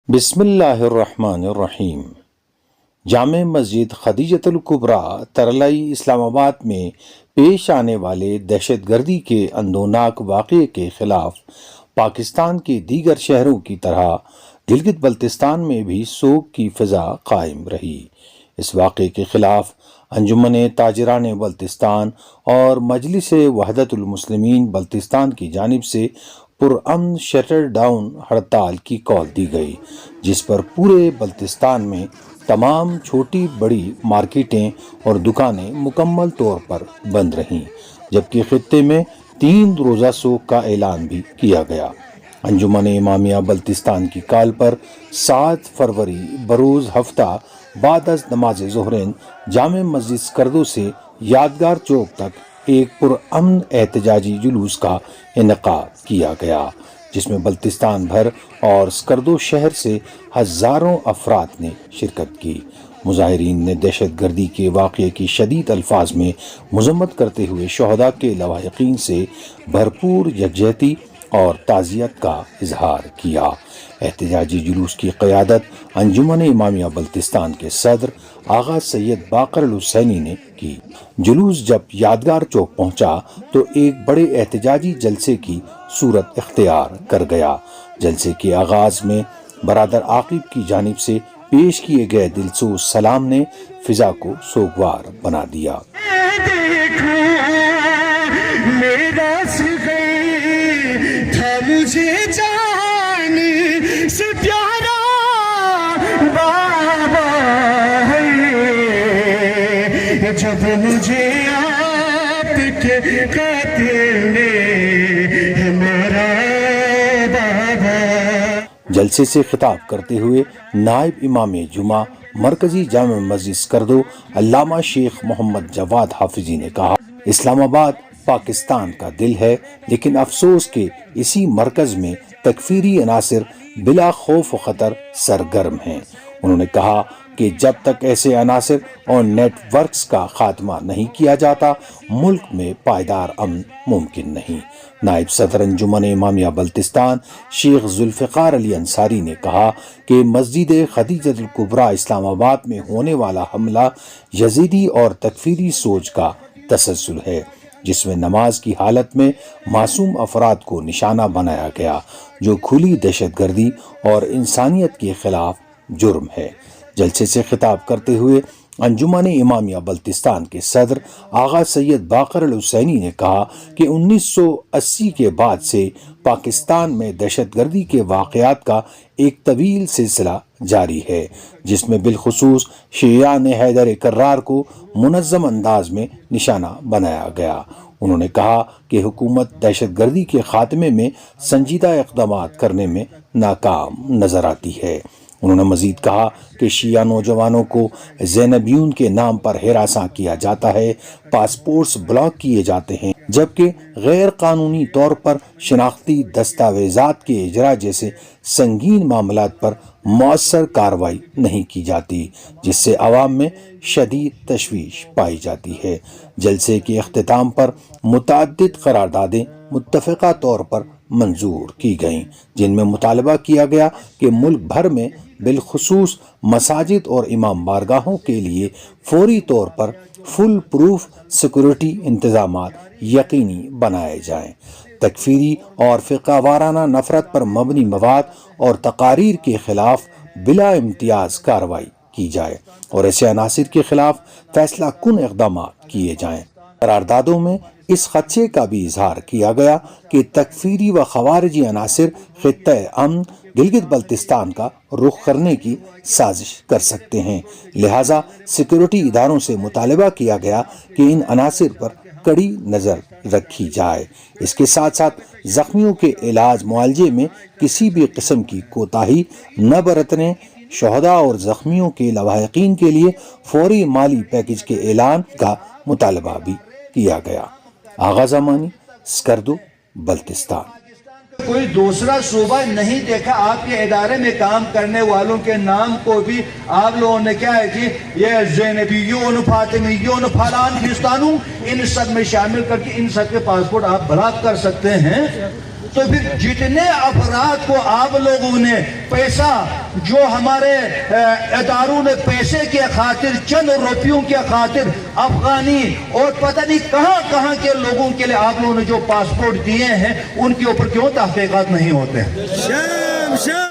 بسم اللہ الرحمن الرحیم۔ جامع مسجد خدیجۃ الکبریٰ ترلائی اسلام آباد میں پیش آنے والے دہشت گردی کے اندوناک واقعے کے خلاف پاکستان کے دیگر شہروں کی طرح گلگت بلتستان میں بھی سوگ کی فضا قائم رہی۔ اس واقعے کے خلاف انجمن تاجران بلتستان اور مجلس وحدت المسلمین بلتستان کی جانب سے پرامن شٹر ڈاؤن ہڑتال کی کال دی گئی، جس پر پورے بلتستان میں تمام چھوٹی بڑی مارکیٹیں اور دکانیں مکمل طور پر بند رہیں، جبکہ خطے میں 3 روزہ سوگ کا اعلان بھی کیا گیا۔ انجمن امامیہ بلتستان کی کال پر 7 فروری بروز ہفتہ بعد از نماز ظہرین جامع مسجد اسکردو سے یادگار چوک تک ایک پرامن احتجاجی جلوس کا انعقاد کیا گیا، جس میں بلتستان بھر اور اسکردو شہر سے ہزاروں افراد نے شرکت کی۔ مظاہرین نے دہشت گردی کے واقعے کی شدید الفاظ میں مذمت کرتے ہوئے شہداء کے لواحقین سے بھرپور یکجہتی اور تعزیت کا اظہار کیا۔ احتجاجی جلوس کی قیادت انجمن امامیہ بلتستان کے صدر آغا سید باقر الحسینی نے کی۔ جلوس جب یادگار چوک پہنچا تو ایک بڑے احتجاجی جلسے کی صورت اختیار کر گیا۔ جلسے کے آغاز میں برادر عاقب کی جانب سے پیش کیے گئے دلسوز سلام نے فضا کو سوگوار بنا دیا۔ مجھے جان سے پیارا بابا ہے، جب مجھے آپ کے قاتل نے میرا بابا۔ جلسے سے خطاب کرتے ہوئے نائب امام جمعہ مرکزی جامع مسجد اسکردو علامہ شیخ محمد جواد حافظی نے کہا، اسلام آباد پاکستان کا دل ہے، لیکن افسوس کہ اسی مرکز میں تکفیری عناصر بلا خوف و خطر سرگرم ہیں۔ انہوں نے کہا کہ جب تک ایسے عناصر اور نیٹ ورکس کا خاتمہ نہیں کیا جاتا، ملک میں پائیدار امن ممکن نہیں۔ نائب صدر انجمن امامیہ بلتستان شیخ ذوالفقار علی انصاری نے کہا کہ مسجد خدیجۃ الکبریٰ اسلام آباد میں ہونے والا حملہ یزیدی اور تکفیری سوچ کا تسلسل ہے، جس میں نماز کی حالت میں معصوم افراد کو نشانہ بنایا گیا، جو کھلی دہشت گردی اور انسانیت کے خلاف جرم ہے۔ جلسے سے خطاب کرتے ہوئے انجمن امامیہ بلتستان کے صدر آغا سید باقر الحسینی نے کہا کہ 1980 کے بعد سے پاکستان میں دہشت گردی کے واقعات کا ایک طویل سلسلہ جاری ہے، جس میں بالخصوص شیعان حیدر کرار کو منظم انداز میں نشانہ بنایا گیا۔ انہوں نے کہا کہ حکومت دہشت گردی کے خاتمے میں سنجیدہ اقدامات کرنے میں ناکام نظر آتی ہے۔ انہوں نے مزید کہا کہ شیعہ نوجوانوں کو زینبیون کے نام پر ہراساں کیا جاتا ہے، پاسپورٹس بلاک کیے جاتے ہیں، جبکہ غیر قانونی طور پر شناختی دستاویزات کے اجرا جیسے سنگین معاملات پر مؤثر کارروائی نہیں کی جاتی، جس سے عوام میں شدید تشویش پائی جاتی ہے۔ جلسے کے اختتام پر متعدد قراردادیں متفقہ طور پر منظور کی گئیں، جن میں مطالبہ کیا گیا کہ ملک بھر میں بالخصوص مساجد اور امام بارگاہوں کے لیے فوری طور پر فل پروف سیکورٹی انتظامات یقینی بنائے جائیں، تکفیری اور فرقہ وارانہ نفرت پر مبنی مواد اور تقاریر کے خلاف بلا امتیاز کارروائی کی جائے اور ایسے عناصر کے خلاف فیصلہ کن اقدامات کیے جائیں۔ قراردادوں میں اس خدشے کا بھی اظہار کیا گیا کہ تکفیری و خوارجی عناصر خطہ امن گلگت بلتستان کا رخ کرنے کی سازش کر سکتے ہیں، لہٰذا سیکورٹی اداروں سے مطالبہ کیا گیا کہ ان عناصر پر کڑی نظر رکھی جائے۔ اس کے ساتھ ساتھ زخمیوں کے علاج معالجے میں کسی بھی قسم کی کوتاہی نہ برتنے، شہداء اور زخمیوں کے لواحقین کے لیے فوری مالی پیکج کے اعلان کا مطالبہ بھی کیا گیا۔ آغا زمانی، اسکردو، بلتستان۔ کوئی دوسرا صوبہ نہیں دیکھا۔ آپ کے ادارے میں کام کرنے والوں کے نام کو بھی آپ لوگوں نے کیا ہے کہ یہ زینبیون، فاطمیون، فلان ہندوستانوں، ان سب میں شامل کر کے ان سب کے پاسپورٹ آپ بلاک کر سکتے ہیں۔ تو پھر جتنے افراد کو آپ لوگوں نے پیسہ جو ہمارے اداروں نے پیسے کے خاطر چند روپیوں کے خاطر افغانی اور پتہ نہیں کہاں کہاں کے لوگوں کے لیے آپ لوگوں نے جو پاسپورٹ دیے ہیں ان کے اوپر کیوں تحقیقات نہیں ہوتے؟